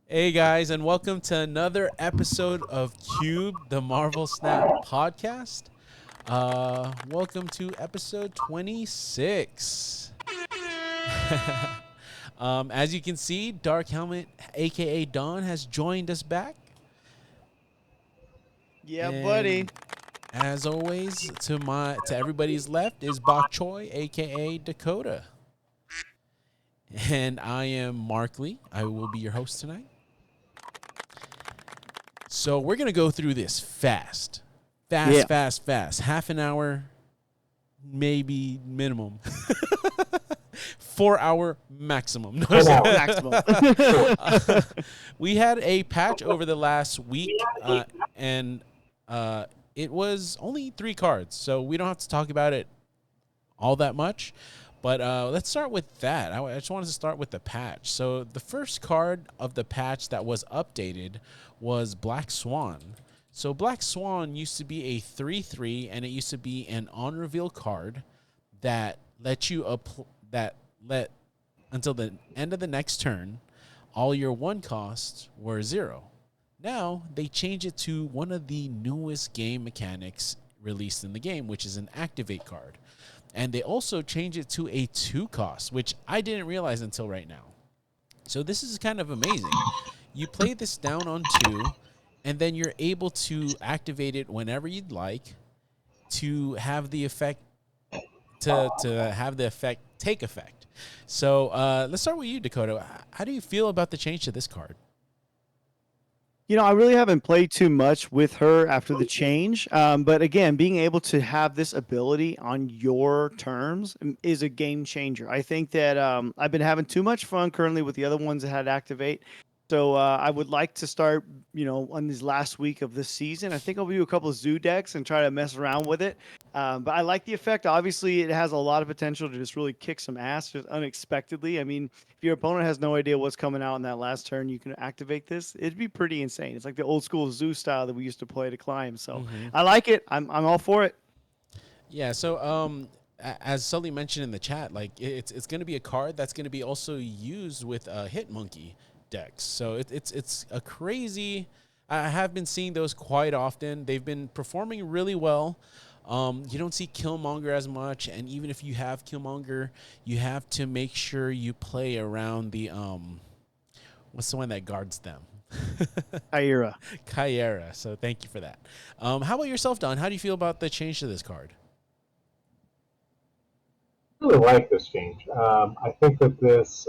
Hey guys, and welcome to another episode of Cube, the Marvel Snap podcast. Welcome to episode 26. As you can see, DarkHelmit, aka Don, has joined us back. Yeah, buddy. And as always, to everybody's left is Bok Choy, aka Dakota. And I am MarcLee. I will be your host tonight. So we're going to go through this fast. Yeah. Fast. Half an hour, maybe minimum. 4 hour maximum. No, Maximum. we had a patch over the last week, and it was only 3 cards, so we don't have to talk about it all that much. But let's start with that. I just wanted to start with the patch. So the first card of the patch that was updated was Black Swan. So Black Swan used to be a 3/3, and it used to be an on reveal card that let you until the end of the next turn, all your 1 costs were 0. Now they change it to one of the newest game mechanics released in the game, which is an activate card. And they also change it to a 2 cost, which I didn't realize until right now. So this is kind of amazing. You play this down on 2, and then you're able to activate it whenever you'd like to have the effect take effect. So let's start with you, Dakota. How do you feel about the change to this card? I really haven't played too much with her after the change. But again, being able to have this ability on your terms is a game changer. I think that I've been having too much fun currently with the other ones that had activate. So I would like to start, on this last week of this season. I think I'll do a couple of zoo decks and try to mess around with it. But I like the effect. Obviously, it has a lot of potential to just really kick some ass just unexpectedly. I mean, if your opponent has no idea what's coming out in that last turn, you can activate this. It'd be pretty insane. It's like the old school zoo style that we used to play to climb. So I like it. I'm all for it. Yeah, so as Sully mentioned in the chat, like it's going to be a card that's going to be also used with Hit Monkey decks. So it's a crazy. I have been seeing those quite often. They've been performing really well. You don't see Killmonger as much, and even if you have Killmonger, you have to make sure you play around the what's the one that guards them? Ira. Kyera. So thank you for that. How about yourself, Don? How do you feel about the change to this card? Really like this change. I think that this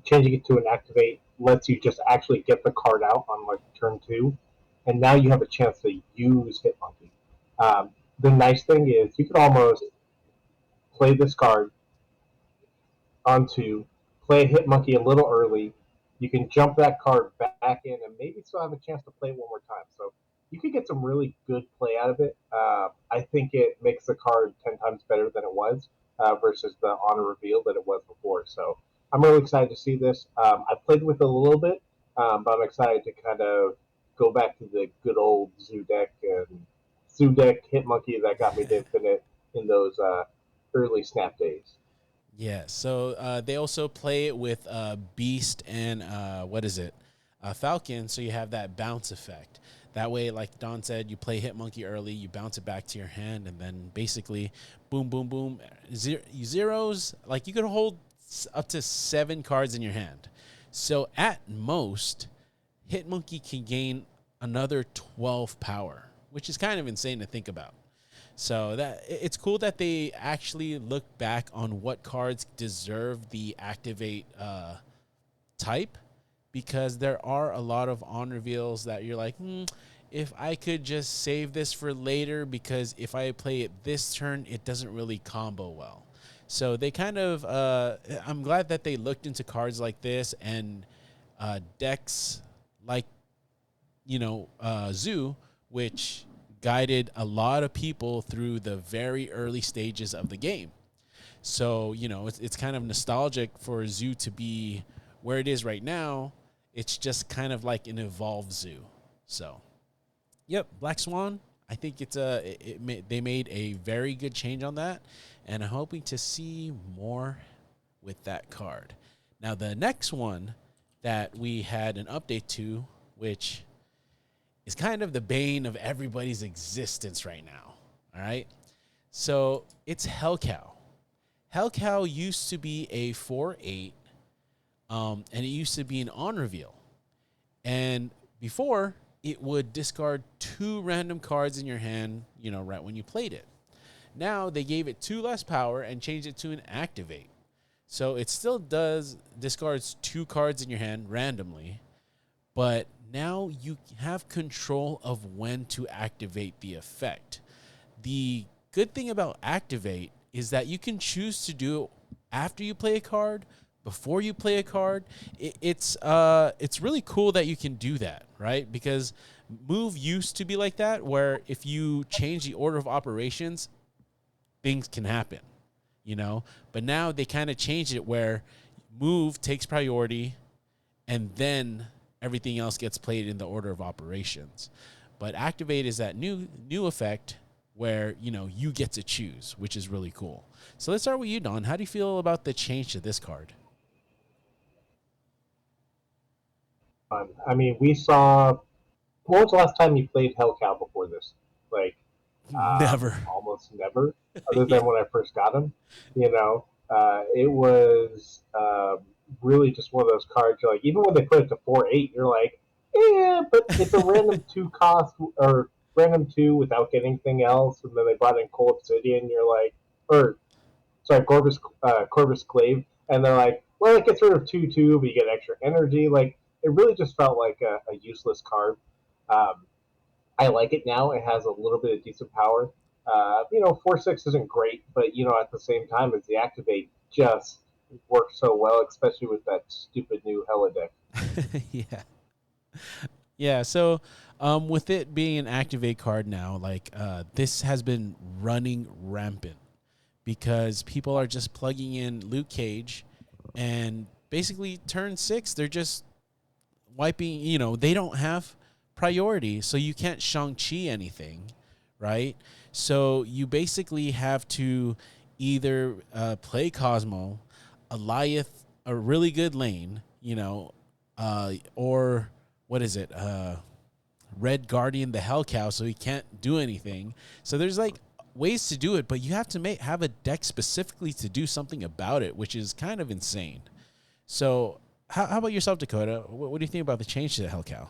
changing it to an activate lets you just actually get the card out on like turn 2, and now you have a chance to use Hitmonkey. The nice thing is you can almost play this card onto play Hitmonkey a little early. You can jump that card back in and maybe still have a chance to play it one more time. So you could get some really good play out of it. I think it makes the card 10 times better than it was versus the honor reveal that it was before. So I'm really excited to see this. I played with it a little bit, but I'm excited to kind of go back to the good old Zoo deck and Zoo deck Hitmonkey that got me to Infinite in those early Snap days. Yeah, so they also play it with Beast and what is it? Falcon, so you have that bounce effect. That way, like Don said, you play Hitmonkey early, you bounce it back to your hand, and then basically, boom, boom, boom. Zeros, like you could hold up to 7 cards in your hand. So at most, Hitmonkey can gain another 12 power, which is kind of insane to think about. So that it's cool that they actually look back on what cards deserve the activate type, because there are a lot of on reveals that you're like, if I could just save this for later, because if I play it this turn, it doesn't really combo well. So they kind of, I'm glad that they looked into cards like this and decks like, Zoo, which guided a lot of people through the very early stages of the game. So, it's kind of nostalgic for Zoo to be where it is right now. It's just kind of like an evolved Zoo. So, yep, Black Swan. I think they made a very good change on that, and I'm hoping to see more with that card. Now, the next one that we had an update to, which is kind of the bane of everybody's existence right now. All right. So it's Hell Cow. Hell Cow used to be a 4/8, and it used to be an on reveal. And before, it would discard 2 random cards in your hand, right when you played it. Now they gave it 2 less power and changed it to an activate. So it still discards 2 cards in your hand randomly, but now you have control of when to activate the effect. The good thing about activate is that you can choose to do it after you play a card, before you play a card. It's really cool that you can do that, right? Because move used to be like that, where if you change the order of operations, things can happen, But now they kind of changed it where move takes priority, and then everything else gets played in the order of operations. But activate is that new effect where, you get to choose, which is really cool. So let's start with you, Don. How do you feel about the change to this card? I mean, we saw. When was the last time you played Hell Cow before this? Like, Never. almost never, other Yeah. than when I first got him. It was really just one of those cards. You're like, even when they put it to 4/8, you're like, yeah, but it's a random 2 cost or random 2 without getting anything else. And then they brought in Cold Obsidian. You're like, or sorry, Corvus Clave, and they're like, well, it gets rid of 2/2, but you get extra energy. Like, it really just felt like a useless card. Um, I like it now. It has a little bit of decent power. 4/6 isn't great, but at the same time, as the activate just works so well, especially with that stupid new Hella deck. Yeah. Yeah. So, with it being an activate card now, this has been running rampant because people are just plugging in Luke Cage, and basically turn 6, they're just wiping. They don't have priority, so you can't Shang-Chi anything, right? So you basically have to either play Cosmo, Eliath, a really good lane, or what is it? Red Guardian, the Hell Cow, so he can't do anything. So there's ways to do it, but you have to have a deck specifically to do something about it, which is kind of insane. So how about yourself, Dakota? What do you think about the change to the Hell Cow?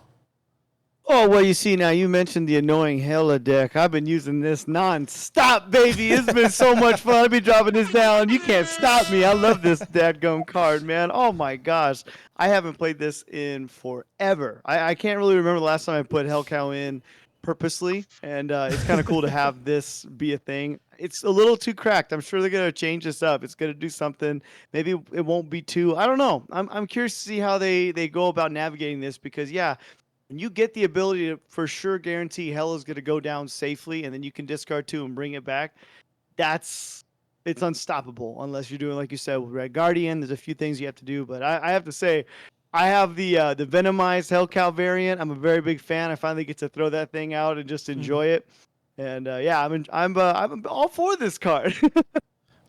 Oh, well, you see, now you mentioned the annoying Hella deck. I've been using this non-stop, baby. It's been so much fun. I'll be dropping this down. You can't stop me. I love this dadgum card, man. Oh, my gosh. I haven't played this in forever. I can't really remember the last time I put Hell Cow in purposely, and it's kind of cool to have this be a thing. It's a little too cracked. I'm sure they're going to change this up. It's going to do something. Maybe it won't be too, I don't know. I'm curious to see how they go about navigating this because, yeah, and you get the ability to for sure guarantee Hell is going to go down safely, and then you can discard 2 and bring it back. It's unstoppable unless you're doing like you said with Red Guardian. There's a few things you have to do, but I have to say, I have the Venomized Hell Cow variant. I'm a very big fan. I finally get to throw that thing out and just enjoy it. And yeah, I'm all for this card.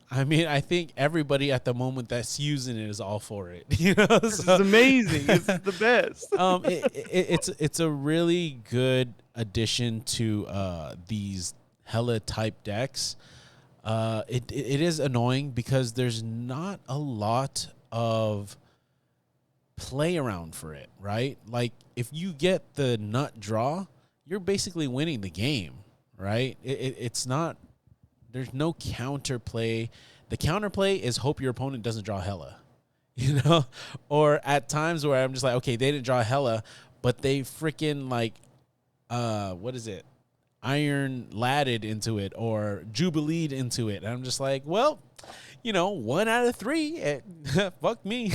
I mean, I think everybody at the moment that's using it is all for it. This is amazing. This is the best. It's a really good addition to these Hella type decks. It is annoying because there's not a lot of play around for it, right? Like if you get the nut draw, you're basically winning the game, right? It's not. There's no counterplay. The counterplay is hope your opponent doesn't draw Hella, or at times where I'm just like, okay, they didn't draw Hella, but they freaking what is it? Iron ladded into it or jubileed into it. And I'm just like, well, 1 out of 3, fuck me.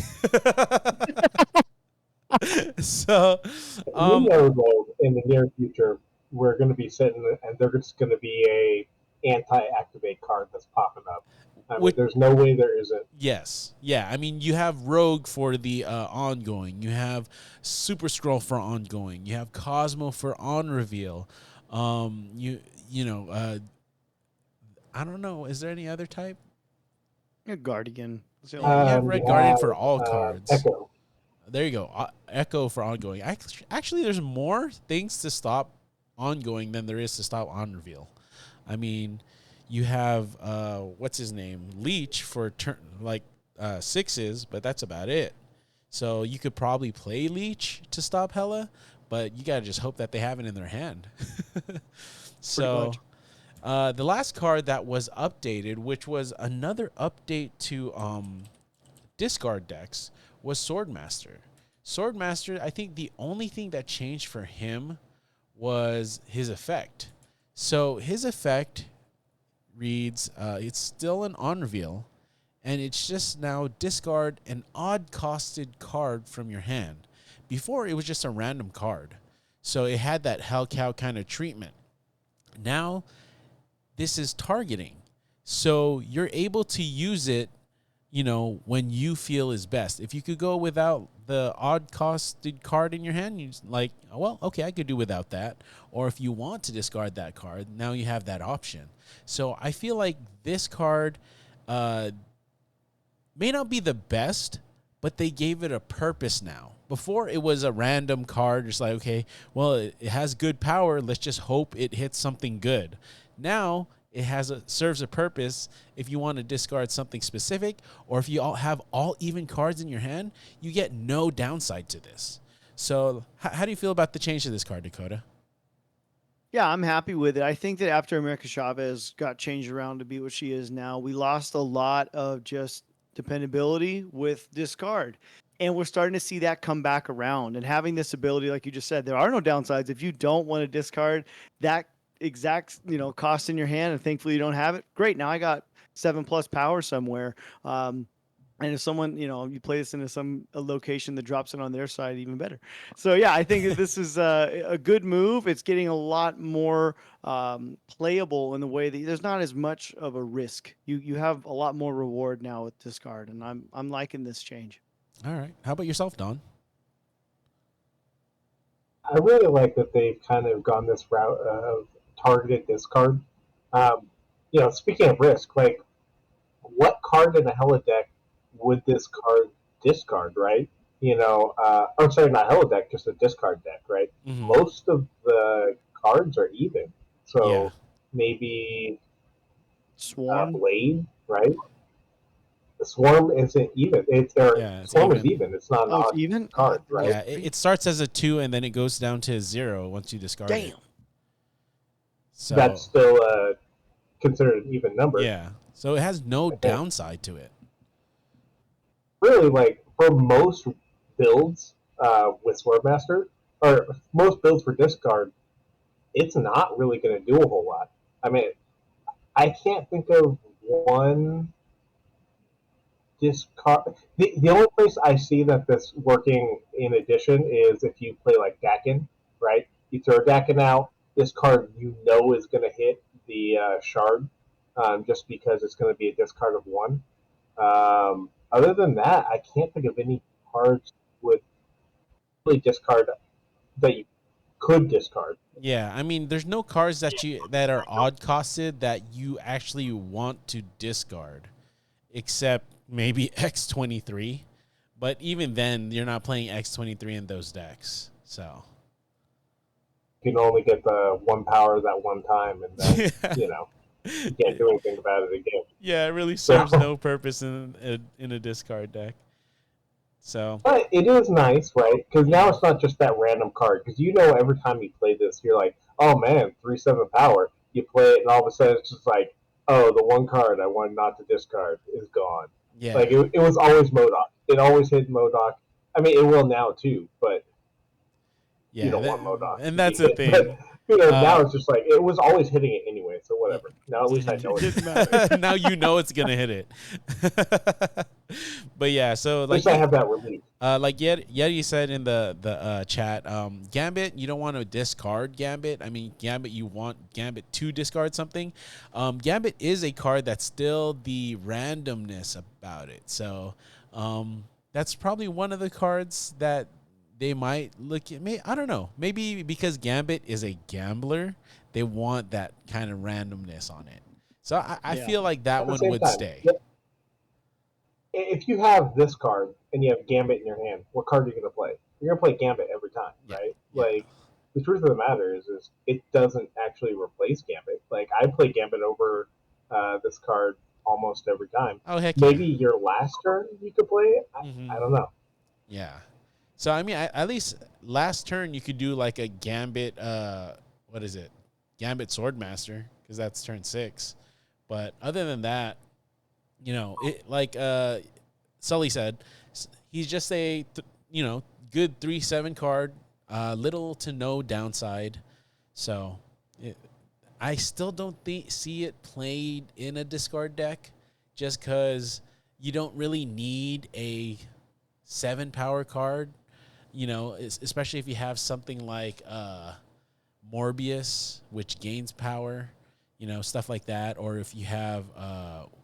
So, Though, in the near future, we're going to be sitting, and there's just going to be a anti-activate card that's popping up. I mean, there's no way there isn't. Yes. Yeah. I mean, you have Rogue for the ongoing. You have Super Scroll for ongoing. You have Cosmo for on reveal. I don't know. Is there any other type? A Guardian. You have Red Guardian for all cards. Echo. there you go. Echo for ongoing. Actually, there's more things to stop ongoing than there is to stop on reveal. I mean, you have what's his name, Leech for sixes, but that's about it. So you could probably play Leech to stop Hella, but you gotta just hope that they have it in their hand. So the last card that was updated, which was another update to discard decks, was Swordmaster. Swordmaster, I think the only thing that changed for him was his effect. So his effect reads, it's still an on reveal, and it's just now discard an odd costed card from your hand. Before, it was just a random card. So it had that Hell Cow kind of treatment. Now, this is targeting. So you're able to use it, you know, when you feel is best. If you could go without the odd costed card in your hand, you just like, oh, well, okay, I could do without that. Or if you want to discard that card, now you have that option. So I feel like this card may not be the best, but they gave it a purpose now. Before, it was a random card, just like, okay, well, it has good power. Let's just hope it hits something good. Now, it serves a purpose if you want to discard something specific, or if you have all even cards in your hand, you get no downside to this. So how do you feel about the change to this card, Dakota? Yeah, I'm happy with it. I think that after America Chavez got changed around to be what she is now, we lost a lot of just dependability with discard. And we're starting to see that come back around. And having this ability, like you just said, there are no downsides. If you don't want to discard that exact, cost in your hand, and thankfully you don't have it, great. Now I got 7+ power somewhere. And if someone, you play this into a location that drops it on their side, even better. So, yeah, I think this is a good move. It's getting a lot more playable in the way that there's not as much of a risk. You have a lot more reward now with discard, and I'm liking this change. All right. How about yourself, Don? I really like that they've kind of gone this route of targeted discard. Speaking of risk, like what card in a Hella deck would this card discard, right? I'm sorry, not Hella deck, just a discard deck, right? Mm-hmm. Most of the cards are even. So Yeah. maybe Swarm? Blade, right? The Swarm isn't even. It's Swarm is even. It's not an odd even card, right? Yeah, it starts as a 2 and then it goes down to 0 once you discard it. Damn. So that's still considered an even number. Yeah. So it has no downside to it. Really, like for most builds with Swordmaster, or most builds for discard, it's not really going to do a whole lot. I mean, I can't think of one discard. The only place I see that this working in addition is if you play like Dakin, right? You throw Dakin out, this card is going to hit the shard just because it's going to be a discard of 1. Other than that, I can't think of any cards with really discard that you could discard. Yeah, I mean, there's no cards that are odd costed that you actually want to discard, except maybe X23. But even then, you're not playing X23 in those decks. So You can only get the 1 power that one time, and then you can't do anything about it again. Yeah, it really serves no purpose in a discard deck. So, but it is nice, right? Because now it's not just that random card. Because every time you play this, you're like, oh man, 3/7 power. You play it, and all of a sudden it's just like, oh, the one card I wanted not to discard is gone. Yeah, like it was always MODOK. It always hit MODOK. I mean, it will now too, but yeah, you don't want MODOK. and that's the thing. But, now it's just like it was always hitting it anyway, so whatever. Now at least I know it. Now you know it's gonna hit it. But yeah, so at least I have that relief. Like Yeti said in the chat, Gambit, you don't want to discard Gambit. I mean, Gambit, you want Gambit to discard something. Gambit is a card that's still the randomness about it. So that's probably one of the cards that they might look at. I don't know. Maybe because Gambit is a gambler, they want that kind of randomness on it. So I feel like that one would stay. Yep. if you have this card and you have Gambit in your hand, what card are you going to play? You're going to play Gambit every time, Yeah, right? yeah. Like, the truth of the matter is it doesn't actually replace Gambit. Like, I play Gambit over this card almost every time. Oh heck yeah. Maybe your last turn you could play it. I don't know. Yeah. So I mean, at least last turn you could do like a Gambit. What is it? Gambit Swordmaster, because that's turn 6. But other than that, it like Sully said, he's just a good 3/7 card. Little to no downside. So I still don't see it played in a discard deck, just because you don't really need a 7 power card. Especially if you have something like Morbius, which gains power, stuff like that. Or if you have,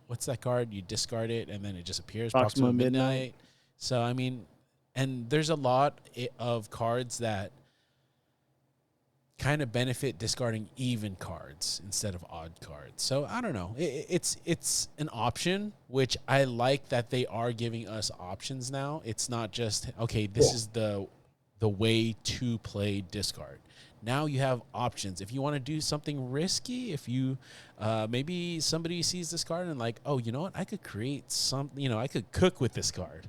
what's that card? You discard it and then it just appears, Proxima Midnight. So, I mean, and there's a lot of cards that kind of benefit discarding even cards instead of odd cards. So I don't know. It's an option, which I like that they are giving us options now. It's not just, okay, this is the way to play discard. Now you have options. If you want to do something risky, if you maybe somebody sees this card and like, oh, you know what? I could create something, I could cook with this card,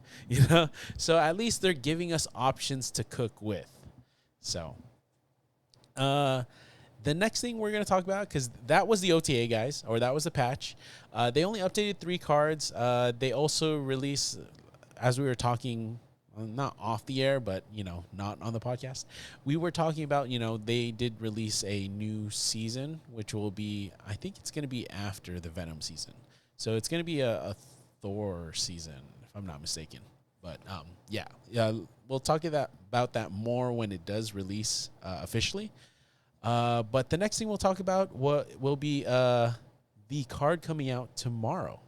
So at least they're giving us options to cook with. So the next thing we're going to talk about, because that was the OTA, guys, or that was the patch. They only updated 3 cards. They also released, as we were talking, not off the air, but, not on the podcast, we were talking about, they did release a new season, which will be, I think it's going to be after the Venom season. So it's going to be a Thor season, if I'm not mistaken. But, yeah, we'll talk about that more when it does release officially. But the next thing we'll talk about will be the card coming out tomorrow.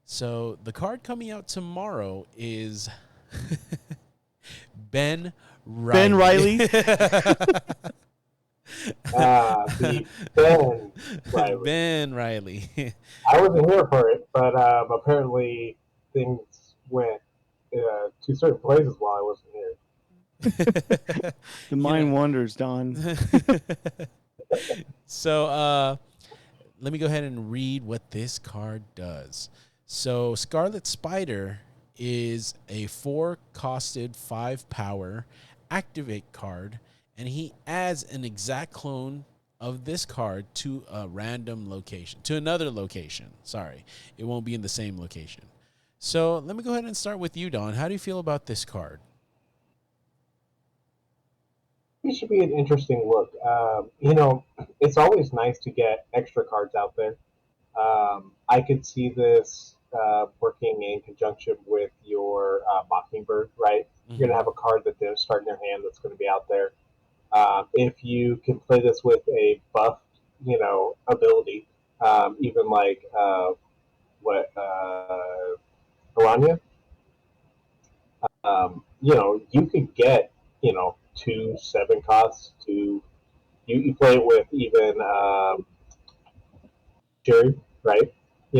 So the card coming out tomorrow is Ben Riley. Ben Riley. The Ben Riley. Ben Riley. I wasn't here for it, but apparently things went to certain places while I wasn't here. The mind wanders, Don. So let me go ahead and read what this card does. So Scarlet Spider is a 4-costed 5-power activate card, and he adds an exact clone of this card to a random location, to another location. Sorry, it won't be in the same location. So let me go ahead and start with you, Don. How do you feel about this card? It should be an interesting look. It's always nice to get extra cards out there. I could see this working in conjunction with your Mockingbird, right? Mm-hmm. You're going to have a card that they're starting their hand that's going to be out there. If you can play this with a buff, ability, even like Aranya, you could get, 2 7 costs to you play it with even Jerry, right?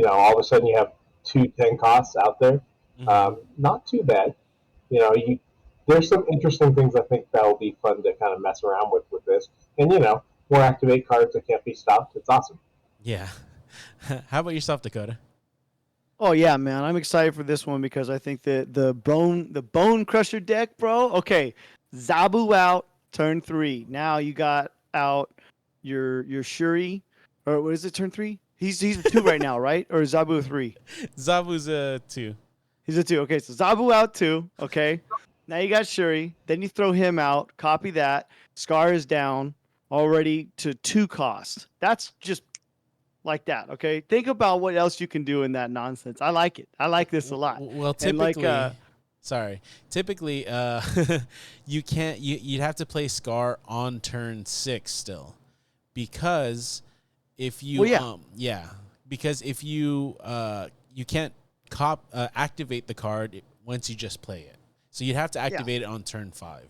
All of a sudden you have 2 10 costs out there. Not too bad. There's some interesting things I think that will be fun to kind of mess around with this. And more activate cards that can't be stopped. It's awesome. Yeah. How about yourself, Dakota? Oh yeah, man, I'm excited for this one because I think that the bone crusher deck, bro. Okay, Zabu out turn 3. Now you got out your Shuri, or what is it? Turn 3. He's a 2 right now, right? Or is Zabu a 3? Zabu's a 2. He's a 2. Okay, so Zabu out 2. Okay, now you got Shuri. Then you throw him out. Copy that. Scar is down already to 2 cost. That's just like that, okay? Think about what else you can do in that nonsense. I like it. I like this a lot. Well, typically, typically, you can't. You'd have to play Scar on turn 6 still, because if you, because if you, you can't activate the card once you just play it. So you'd have to activate it on turn 5.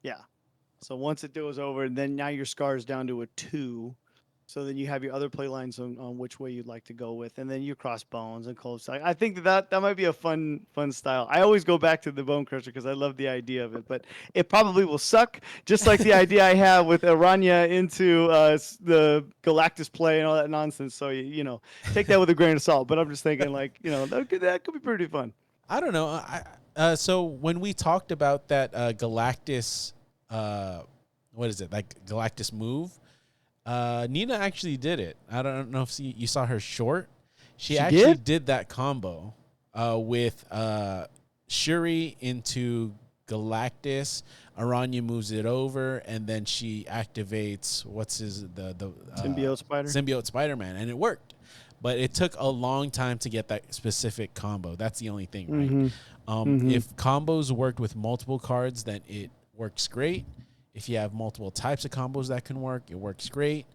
Yeah. So once it goes over, then now your Scar is down to a 2. So then you have your other play lines on which way you'd like to go with, and then your crossbones and cold side. I think that might be a fun style. I always go back to the Bone Crusher because I love the idea of it, but it probably will suck, just like the idea I have with Aranya into the Galactus play and all that nonsense. So you know, take that with a grain of salt. But I'm just thinking like, you know, that could be pretty fun. I don't know. So when we talked about that Galactus, what is it, like Galactus move? Nina actually did it. I don't know if you saw her short. She actually did that combo with Shuri into Galactus. Aranya moves it over, and then she activates the Symbiote Spider-Man, and it worked. But it took a long time to get that specific combo. That's the only thing, right? If combos worked with multiple cards, then it works great. If you have multiple types of combos that can work, it works great.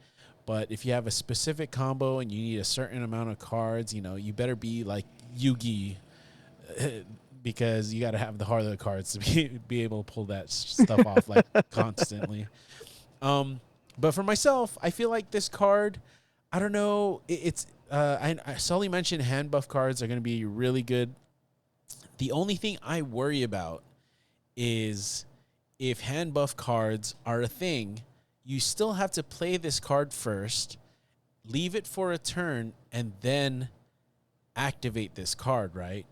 But if you have a specific combo and you need a certain amount of cards, you know, you better be like Yugi, because you got to have the heart of the cards to be able to pull that stuff off like constantly. But for myself, I feel like this card, I don't know. I Sully mentioned hand buff cards are going to be really good. The only thing I worry about is if hand buff cards are a thing, you still have to play this card first, leave it for a turn, and then activate this card, right?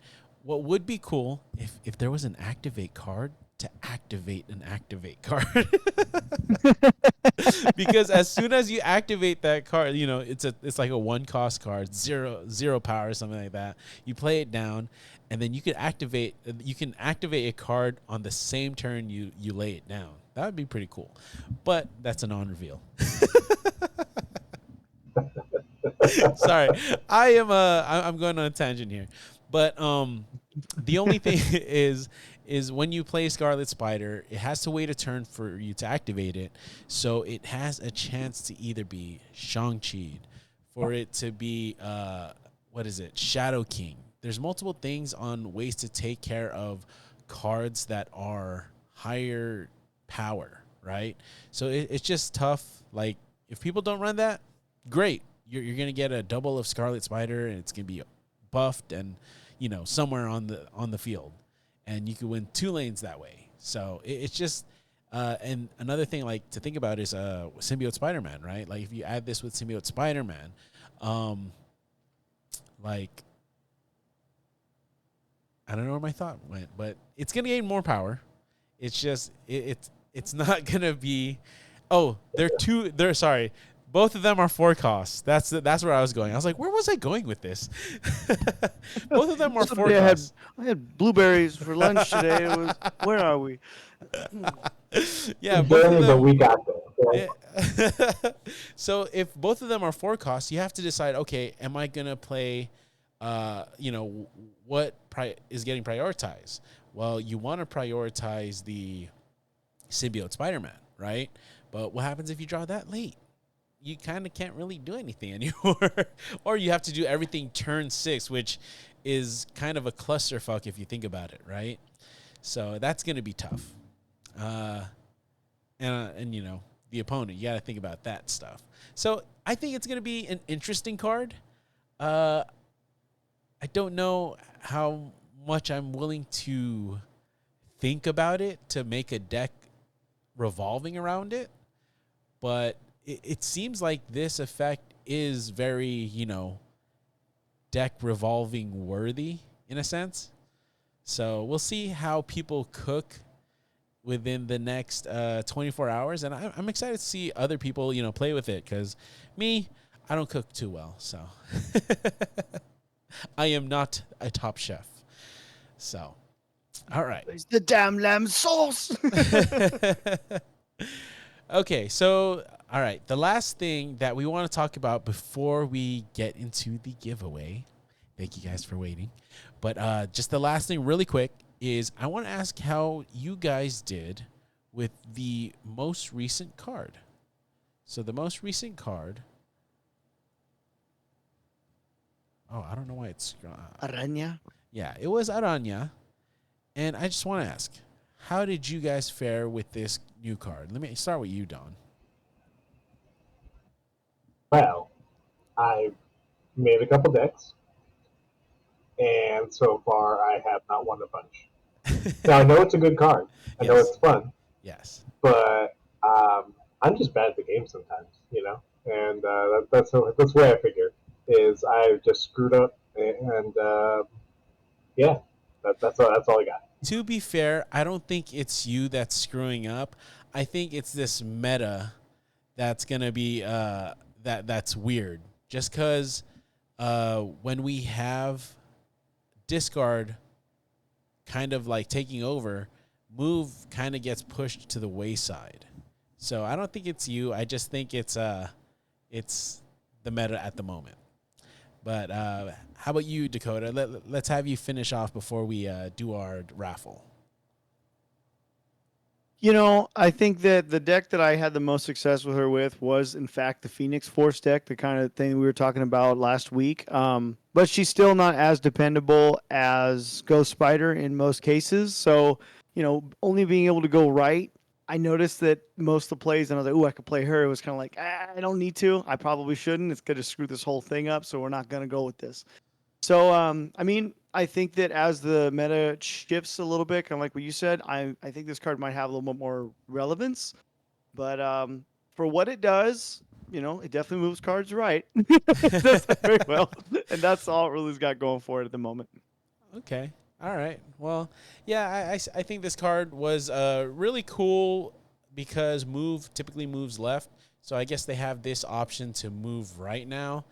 What would be cool if there was an activate card to activate an activate card. Because as soon as you activate that card, you know, it's like a 1-cost card, zero power or something like that. You play it down, and then you can activate a card on the same turn you lay it down. That would be pretty cool. But that's a non-reveal. Sorry. I'm going on a tangent here. But the only thing is when you play Scarlet Spider, it has to wait a turn for you to activate it. So it has a chance to either be Shang-Chi, for it to be, Shadow King. There's multiple things on ways to take care of cards that are higher power, right? So it's just tough. Like, if people don't run that, great. You're going to get a double of Scarlet Spider, and it's going to be buffed and, you know, somewhere on the field, and you can win 2 lanes that way. So it's just and another thing like to think about is Symbiote Spider-Man, right? Like if you add this with Symbiote Spider-Man, like I don't know where my thought went, but it's gonna gain more power. It's just it's not gonna be. Oh, sorry. Both of them are 4 costs. That's where I was going. I was like, where was I going with this? Both of them are 4 costs. I had blueberries for lunch today. Where are we? Yeah, both of them, but we got there. Yeah. So if both of them are 4 costs, you have to decide, okay, am I going to play, what is getting prioritized? Well, you want to prioritize the Symbiote Spider-Man, right? But what happens if you draw that late? You kind of can't really do anything anymore. Or you have to do everything turn 6, which is kind of a clusterfuck if you think about it, right? So that's going to be tough. And you know, the opponent, you got to think about that stuff. So I think it's going to be an interesting card. I don't know how much I'm willing to think about it to make a deck revolving around it, but it seems like this effect is very, you know, deck revolving worthy in a sense. So we'll see how people cook within the next 24 hours. And I'm excited to see other people, you know, play with it, because me, I don't cook too well. So I am not a top chef. So, all right. It's the damn lamb sauce. Okay, so, all right. The last thing that we want to talk about before we get into the giveaway, thank you guys for waiting, but just the last thing really quick is I want to ask how you guys did with the most recent card. So the most recent card. Oh, I don't know why it's... Aranya? Yeah, it was Aranya. And I just want to ask, how did you guys fare with this new card? Let me start with you, Don. Well, I've made a couple decks, and so far I have not won a bunch. Now I know it's a good card. I know Yes. it's fun, Yes. but I'm just bad at the game sometimes, And that's where I figure is I just screwed up, and yeah, that's all I got. To be fair, I don't think it's you that's screwing up. I think it's this meta that's gonna be that's weird. Just because when we have discard kind of like taking over, move kind of gets pushed to the wayside. So I don't think it's you. I just think it's the meta at the moment. But how about you, Dakota? Let's have you finish off before we do our raffle. I think that the deck that I had the most success with her with was, in fact, the Phoenix Force deck, the kind of thing we were talking about last week. But she's still not as dependable as Ghost Spider in most cases. So, only being able to go right, I noticed that most of the plays, and I was like, "Ooh, I could play her." It was kind of like, I don't need to. I probably shouldn't. It's going to screw this whole thing up. So we're not going to go with this. So, I think that as the meta shifts a little bit, kind of like what you said, I think this card might have a little bit more relevance. But for what it does, it definitely moves cards right. It does that very well, and that's all it really's got going for it at the moment. Okay. All right. Well, yeah, I think this card was really cool because move typically moves left. So I guess they have this option to move right now.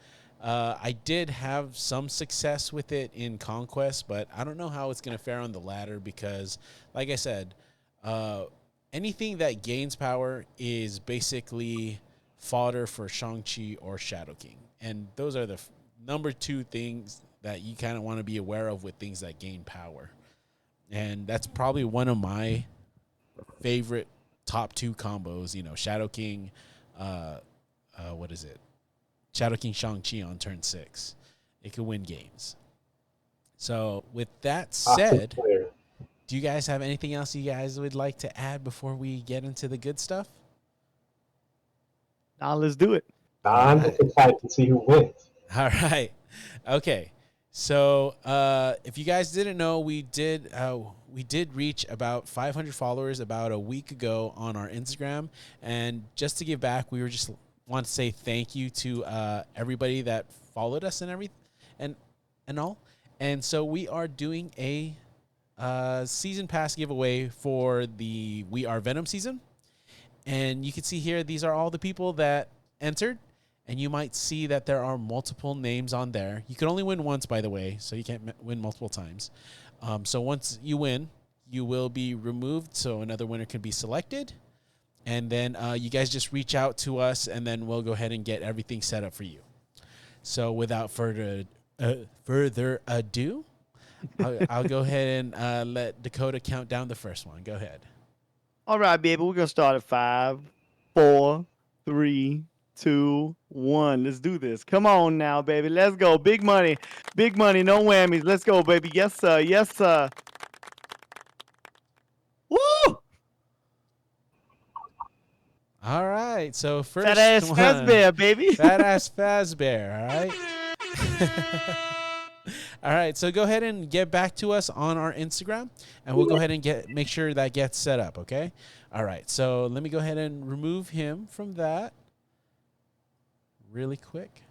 I did have some success with it in Conquest, but I don't know how it's going to fare on the ladder because, like I said, anything that gains power is basically fodder for Shang-Chi or Shadow King. And those are the number two things that you kind of want to be aware of with things that gain power. And that's probably one of my favorite top two combos, Shadow King, what is it? Shadow King Shang-Chi on turn 6. It could win games. So with that said, do you guys have anything else you guys would like to add before we get into the good stuff? Now let's do it. I'm just excited to see who wins. All right. Okay. So if you guys didn't know, we did reach about 500 followers about a week ago on our Instagram. And just to give back, we were just want to say thank you to everybody that followed us and everything and all. And so we are doing a season pass giveaway for the We Are Venom season. And you can see here, these are all the people that entered. And you might see that there are multiple names on there. You can only win once, by the way, so you can't win multiple times. So once you win, you will be removed, so another winner can be selected. And then you guys just reach out to us, and then we'll go ahead and get everything set up for you. So without further ado, I'll go ahead and let Dakota count down the first one. Go ahead. All right, baby. We're going to start at 5, 4, 3, 2, 1. Let's do this. Come on now, baby. Let's go. Big money. Big money. No whammies. Let's go, baby. Yes, sir. Yes, sir. Woo! All right. So first Fat ass one. Fazbear, baby. Fat ass Fazbear. All right. All right. So go ahead and get back to us on our Instagram, and we'll go ahead and make sure that gets set up. Okay. All right. So let me go ahead and remove him from that really quick.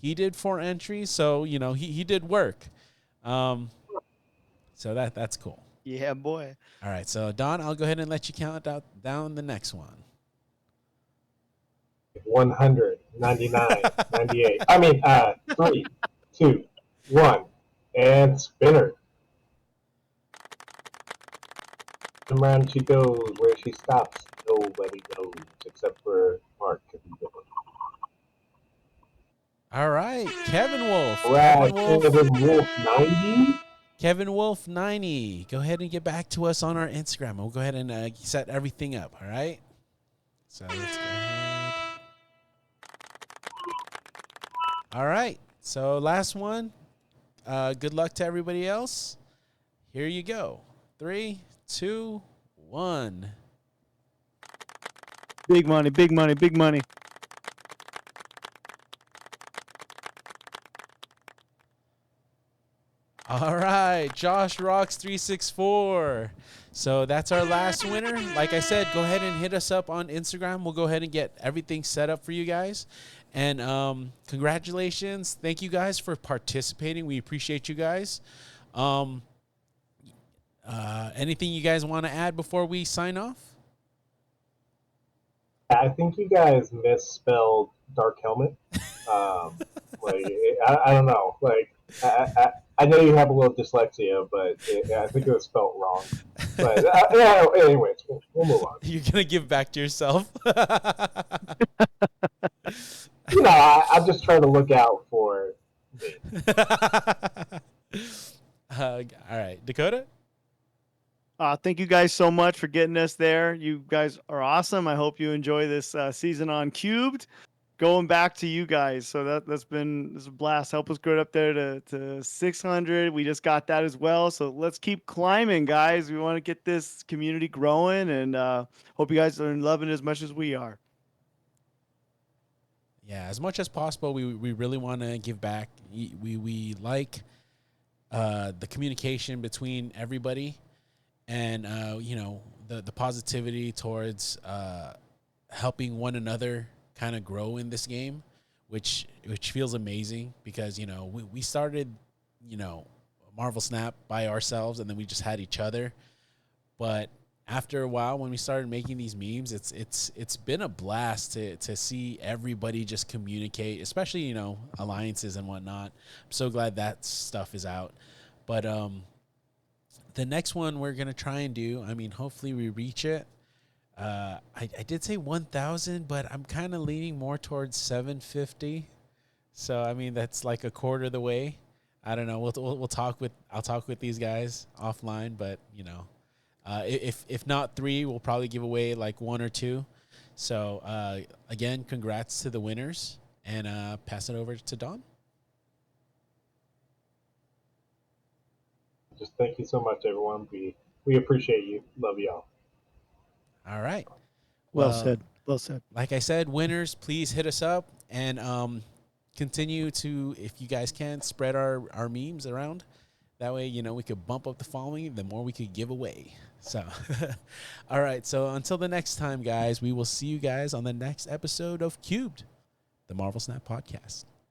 He did 4 entries, so he did work. So that's cool. Yeah, boy. All right. So Don, I'll go ahead and let you count down the next one. 100, 99, 98. I mean, 3, 2, 1, and spinner. Around she goes, where she stops, nobody knows except for Mark. All right, Kevin Wolf. Right, Kevin Wolf 90. Kevin Wolf 90. Go ahead and get back to us on our Instagram. We'll go ahead and set everything up. All right. So let's go ahead. All right. So last one. Good luck to everybody else. Here you go. 3, 2, 1. Big money, big money, big money. right, Josh Rocks 364. So that's our last winner. Like I said, go ahead and hit us up on Instagram. We'll go ahead and get everything set up for you guys. And congratulations. Thank you guys for participating. We appreciate you guys. Anything you guys want to add before we sign off? I think you guys misspelled DarkHelmit. Like I don't know. Like I know you have a little dyslexia, but I think it was spelled wrong. But yeah, anyways, we'll move on. You're gonna give back to yourself. I'm just trying to look out for me. All right, Dakota. Thank you guys so much for getting us there. You guys are awesome. I hope you enjoy this season on Cubed. Going back to you guys, so that's been a blast. Help us grow it up there to 600. We just got that as well. So let's keep climbing, guys. We want to get this community growing, and hope you guys are loving it as much as we are. Yeah, as much as possible, we really want to give back. We like the communication between everybody, and the positivity towards helping one another kind of grow in this game, which feels amazing because we started Marvel Snap by ourselves, and then we just had each other. But after a while, when we started making these memes, it's been a blast to see everybody just communicate, especially alliances and whatnot. I'm so glad that stuff is out. But the next one we're gonna try and do, I mean, hopefully we reach it. I did say 1,000, but I'm kind of leaning more towards 750. So I mean, that's like a quarter of the way. I don't know. I'll talk with these guys offline, but if not 3, we'll probably give away like 1 or 2. So again, congrats to the winners, and pass it over to Don. Just thank you so much, everyone. We appreciate you. Love y'all. All right. Well said. Well said. Like I said, winners, please hit us up and continue to, if you guys can, spread our memes around. That way, we could bump up the following, the more we could give away. So, all right. So until the next time, guys, we will see you guys on the next episode of Cubed, the Marvel Snap podcast.